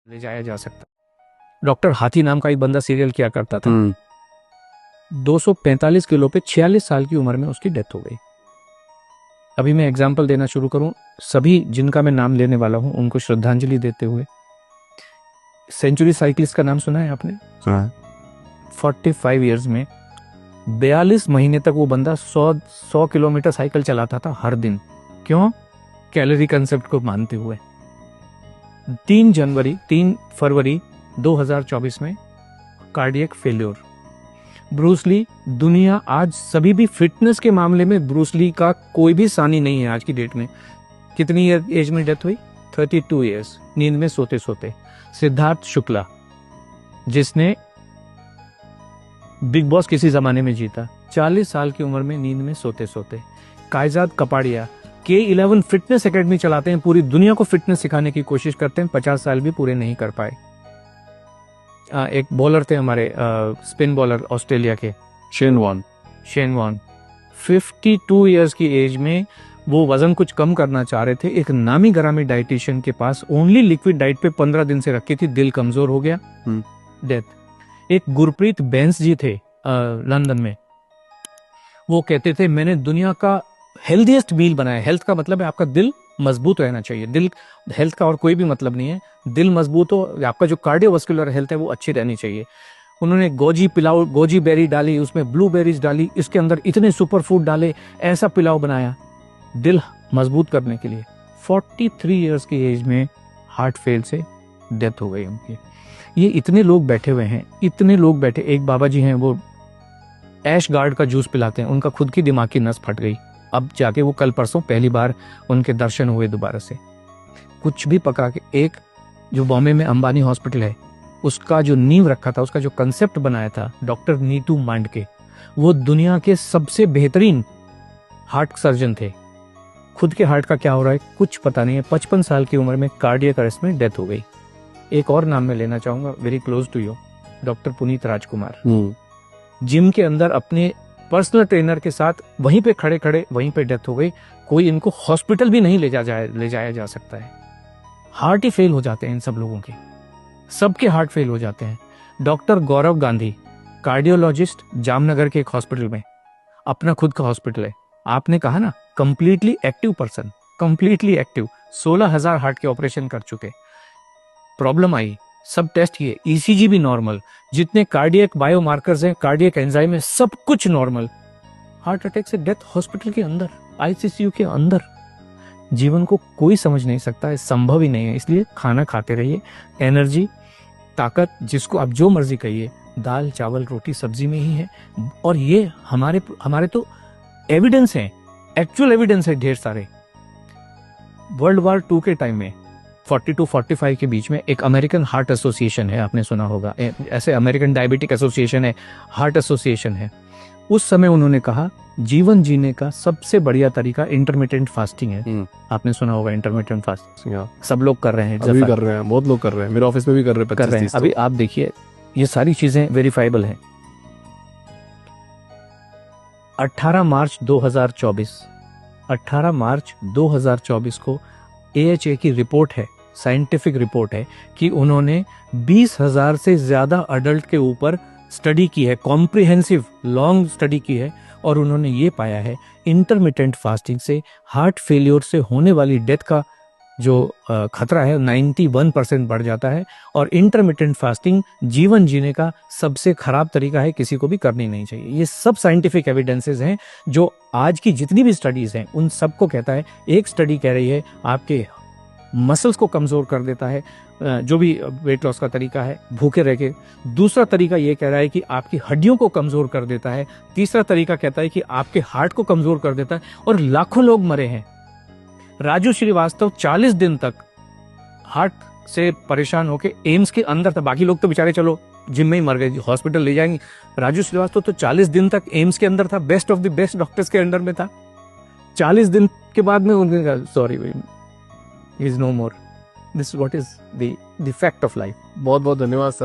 ले जाया जा सकता। डॉक्टर हाथी नाम का एक बंदा सीरियल किया करता था। 245 किलो पे 46 साल की उम्र में उसकी डेथ हो गई। अभी मैं एग्जाम्पल देना शुरू करूं, सभी जिनका मैं नाम लेने वाला हूं उनको श्रद्धांजलि देते हुए। सेंचुरी साइकिलिस्ट का नाम सुना है आपने? सुना है। 45 इयर्स में 42 महीने तक वो बंदा 100 किलोमीटर साइकिल चलाता था हर दिन। क्यों? कैलोरी कंसेप्ट को मानते हुए। 3 फरवरी 2024 में कार्डियक फेल्योर। ब्रूस ली, दुनिया आज सभी भी फिटनेस के मामले में ब्रूस ली का कोई भी सानी नहीं है आज की डेट में। कितनी एज में डेथ हुई? 32 इयर्स, नींद में सोते सोते। सिद्धार्थ शुक्ला, जिसने बिग बॉस किसी जमाने में जीता, 40 साल की उम्र में नींद में सोते सोते। कायजाद कपाड़िया K11 फिटनेस एकेडमी चलाते हैं, पूरी दुनिया को फिटनेस सिखाने की कोशिश करते हैं, 50 साल भी पूरे नहीं कर पाए। एक बॉलर थे हमारे, स्पिन बॉलर ऑस्ट्रेलिया के, शेन वॉर्न 52 इयर्स की एज में वो वजन कुछ कम करना चाह रहे थे। एक नामी गरामी डाइटिशियन के पास ओनली लिक्विड डाइट पे 15 दिन से रखी थी, दिल कमजोर हो गया, डेथ। एक गुरप्रीत बैंस जी थे लंदन में, वो कहते थे मैंने दुनिया का हेल्दीएस्ट मील बनाया। हेल्थ का मतलब है आपका दिल मजबूत रहना चाहिए। दिल, हेल्थ का और कोई भी मतलब नहीं है। दिल मजबूत हो, आपका जो कार्डियोवास्कुलर हेल्थ है वो अच्छी रहनी चाहिए। उन्होंने गोजी पिलाओ, गोजी बेरी डाली, उसमें ब्लूबेरीज डाली, इसके अंदर इतने सुपर फूड डाले, ऐसा पिलाओ बनाया दिल मजबूत करने के लिए। 43 इयर्स की एज में हार्ट फेल से डेथ हो गई उनकी। ये इतने लोग बैठे हुए हैं, इतने लोग बैठे। एक बाबा जी हैं, वो ऐश गार्ड का जूस पिलाते हैं, उनका खुद की दिमाग की नस फट गई। अब जाके वो कल परसों पहली बार उनके दर्शन हुए दोबारा से। कुछ भी पका के, एक जो बॉम्बे में अंबानी हॉस्पिटल है, उसका जो नींव रखा था, उसका जो कंसेप्ट बनाया था डॉक्टर नीतू मांडके, वो दुनिया के सबसे बेहतरीन हार्ट सर्जन थे। खुद के हार्ट का क्या हो रहा है कुछ पता नहीं है। 55 साल की उम्र में कार्डियक अरेस्ट में डेथ हो गई। एक और नाम मैं लेना चाहूंगा, very close to you, doctor Puneet Rajkumar. Gym के अंदर अपने पर्सनल ट्रेनर के साथ वहीं पे खड़े खड़े वहीं पे डेथ हो गई। कोई इनको हॉस्पिटल भी नहीं ले जाया जा सकता है। हार्ट ही फेल हो जाते हैं इन सब लोगों के, सबके हार्ट फेल हो जाते हैं। डॉक्टर गौरव गांधी, कार्डियोलॉजिस्ट, जामनगर के एक हॉस्पिटल में, अपना खुद का हॉस्पिटल है। आपने कहा ना completely active person, completely active, 16,000 heart के ऑपरेशन कर चुके। प्रॉब्लम आई, सब टेस्ट किए, ईसीजी भी नॉर्मल, जितने कार्डियक बायोमार्कर्स हैं, कार्डियक एंजाइम है, सब कुछ नॉर्मल। हार्ट अटैक से डेथ हॉस्पिटल के अंदर, आईसीयू के अंदर। जीवन को कोई समझ नहीं सकता है, संभव ही नहीं है। इसलिए खाना खाते रहिए, एनर्जी, ताकत, जिसको आप जो मर्जी कहिए, दाल चावल रोटी सब्जी में ही है। और ये हमारे तो एविडेंस है, एक्चुअल एविडेंस है ढेर सारे। वर्ल्ड वॉर 2 के टाइम में 40-45 के बीच में एक अमेरिकन हार्ट एसोसिएशन है, आपने सुना होगा, ऐसे अमेरिकन डायबिटिक एसोसिएशन है, हार्ट एसोसिएशन है। उस समय उन्होंने कहा जीवन जीने का सबसे बढ़िया तरीका इंटरमिटेंट फास्टिंग है। आपने सुना होगा इंटरमिटेंट फास्टिंग, सब लोग कर रहे हैं, अभी कर रहे हैं, बहुत लोग कर रहे हैं, मेरे ऑफिस में भी कर रहे हैं। अभी आप देखिए, ये सारी चीजें वेरीफाइबल हैं। 18 मार्च 2024 को AHA की रिपोर्ट है, साइंटिफिक रिपोर्ट है, कि उन्होंने 20,000 से ज्यादा अडल्ट के ऊपर स्टडी की है, कॉम्प्रिहेंसिव लॉन्ग स्टडी की है, और उन्होंने ये पाया है इंटरमिटेंट फास्टिंग से हार्ट फेलियर से होने वाली डेथ का जो खतरा है 91% बढ़ जाता है। और इंटरमिटेंट फास्टिंग जीवन जीने का सबसे खराब तरीका है, किसी को भी करनी नहीं चाहिए। ये सब साइंटिफिक एविडेंसेस हैं, जो आज की जितनी भी स्टडीज हैं उन सबको कहता है। एक स्टडी कह रही है आपके मसल्स को कमजोर कर देता है, जो भी वेट लॉस का तरीका है, भूखे रह के। दूसरा तरीका ये कह रहा है कि आपकी हड्डियों को कमजोर कर देता है। तीसरा तरीका कहता है कि आपके हार्ट को कमजोर कर देता है। और लाखों लोग मरे हैं। राजू श्रीवास्तव 40 दिन तक हार्ट से परेशान होकर एम्स के अंदर था। बाकी लोग तो बेचारे चलो जिम में ही मर गए, हॉस्पिटल ले जाएंगे। राजू श्रीवास्तव तो 40 दिन तक एम्स के अंदर था, best of the best doctors के अंडर में था। 40 दिन के बाद में उन्होंने कहा sorry, is no more. This what is the fact of life. बहुत बहुत धन्यवाद।